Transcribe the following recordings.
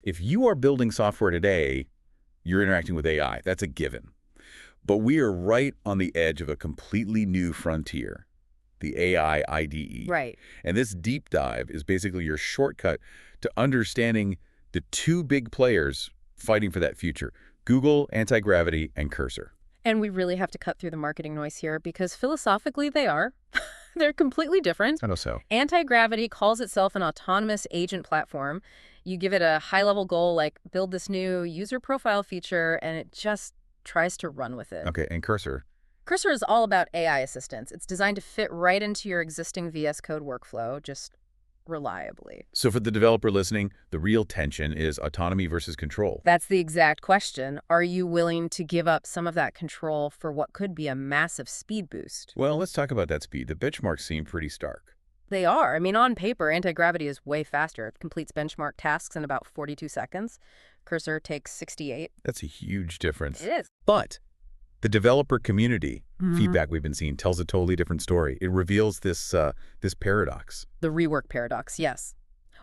if you are building software today, you're interacting with AI. That's a given. But we are right on the edge of a completely new frontier, the AI IDE. Right. And this deep dive is basically your shortcut to understanding the two big players fighting for that future, Google Antigravity and Cursor. And we really have to cut through the marketing noise here because philosophically they are. They're completely different. I know so. Antigravity calls itself an autonomous agent platform. You give it a high-level goal like build this new user profile feature, and it just tries to run with it. Okay, and Cursor? Cursor is all about AI assistance. It's designed to fit right into your existing VS Code workflow, just reliably. So for the developer listening, the real tension is autonomy versus control. That's the exact question. Are you willing to give up some of that control for what could be a massive speed boost? Well, let's talk about that speed. The benchmarks seem pretty stark. They are. I mean, on paper, Antigravity is way faster. It completes benchmark tasks in about 42 seconds. Cursor takes 68. That's a huge difference. It is. But the developer community feedback we've been seeing tells a totally different story. It reveals this paradox. The rework paradox, yes.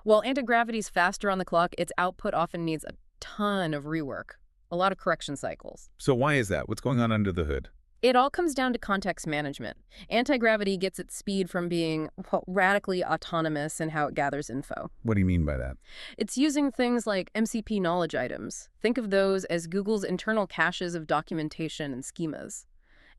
While Antigravity's faster on the clock, its output often needs a ton of rework, a lot of correction cycles. So why is that? What's going on under the hood? It all comes down to context management. Antigravity gets its speed from being radically autonomous in how it gathers info. What do you mean by that? It's using things like MCP knowledge items. Think of those as Google's internal caches of documentation and schemas.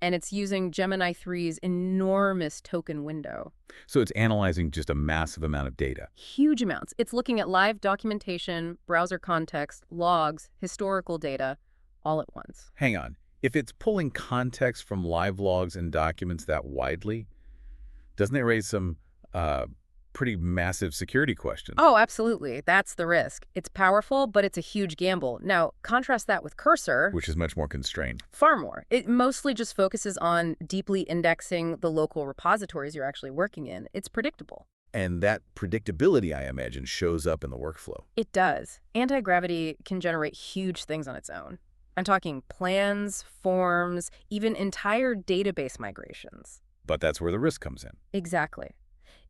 And it's using Gemini 3's enormous token window. So it's analyzing just a massive amount of data. Huge amounts. It's looking at live documentation, browser context, logs, historical data, all at once. Hang on. If it's pulling context from live logs and documents that widely, doesn't it raise some pretty massive security questions? Oh, absolutely. That's the risk. It's powerful, but it's a huge gamble. Now, contrast that with Cursor. Which is much more constrained. Far more. It mostly just focuses on deeply indexing the local repositories you're actually working in. It's predictable. And that predictability, I imagine, shows up in the workflow. It does. Antigravity can generate huge things on its own. I'm talking plans, forms, even entire database migrations. But that's where the risk comes in. Exactly.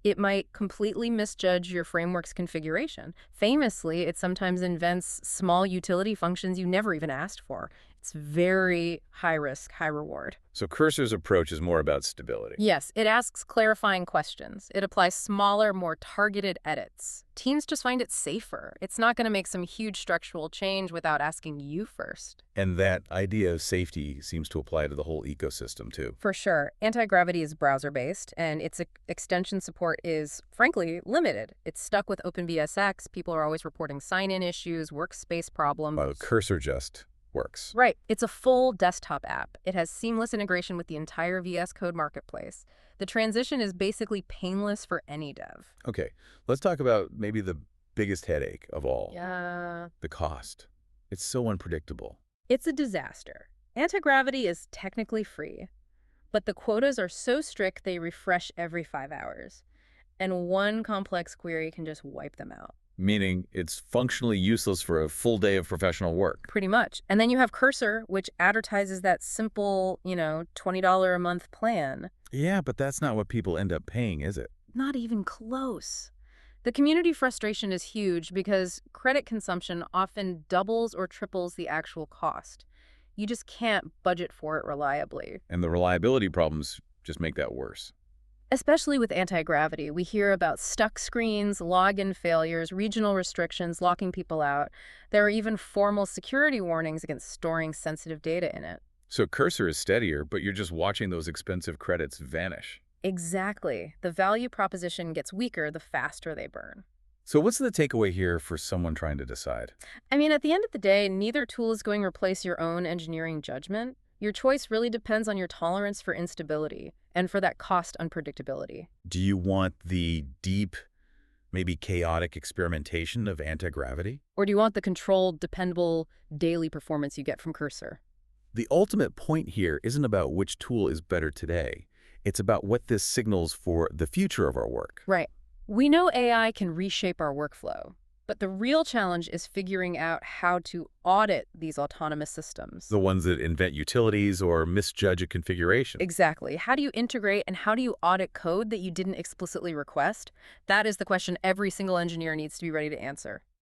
It might completely misjudge your framework's configuration. Famously, it sometimes invents small utility functions you never even asked for. It's very high risk, high reward. So Cursor's approach is more about stability. Yes, it asks clarifying questions. It applies smaller, more targeted edits. Teams just find it safer. It's not going to make some huge structural change without asking you first. And that idea of safety seems to apply to the whole ecosystem, too. For sure. Antigravity is browser-based, and its extension support is, frankly, limited. It's stuck with OpenVSX. People are always reporting sign-in issues, workspace problems. While Cursor just works. Right. It's a full desktop app. It has seamless integration with the entire VS Code marketplace. The transition is basically painless for any dev. Okay, let's talk about maybe the biggest headache of all. Yeah. The cost. It's so unpredictable. It's a disaster. Antigravity is technically free, but the quotas are so strict they refresh every 5 hours. And one complex query can just wipe them out. Meaning it's functionally useless for a full day of professional work. Pretty much. And then you have Cursor, which advertises that simple, $20 a month plan. Yeah, but that's not what people end up paying, is it? Not even close. The community frustration is huge because credit consumption often doubles or triples the actual cost. You just can't budget for it reliably. And the reliability problems just make that worse. Especially with Antigravity, we hear about stuck screens, login failures, regional restrictions, locking people out. There are even formal security warnings against storing sensitive data in it. So Cursor is steadier, but you're just watching those expensive credits vanish. Exactly. The value proposition gets weaker the faster they burn. So what's the takeaway here for someone trying to decide? I mean, at the end of the day, neither tool is going to replace your own engineering judgment. Your choice really depends on your tolerance for instability and for that cost unpredictability. Do you want the deep, maybe chaotic experimentation of Antigravity? Or do you want the controlled, dependable, daily performance you get from Cursor? The ultimate point here isn't about which tool is better today. It's about what this signals for the future of our work. Right. We know AI can reshape our workflow, but the real challenge is figuring out how to audit these autonomous systems. The ones that invent utilities or misjudge a configuration. Exactly. How do you integrate and how do you audit code that you didn't explicitly request? That is the question every single engineer needs to be ready to answer.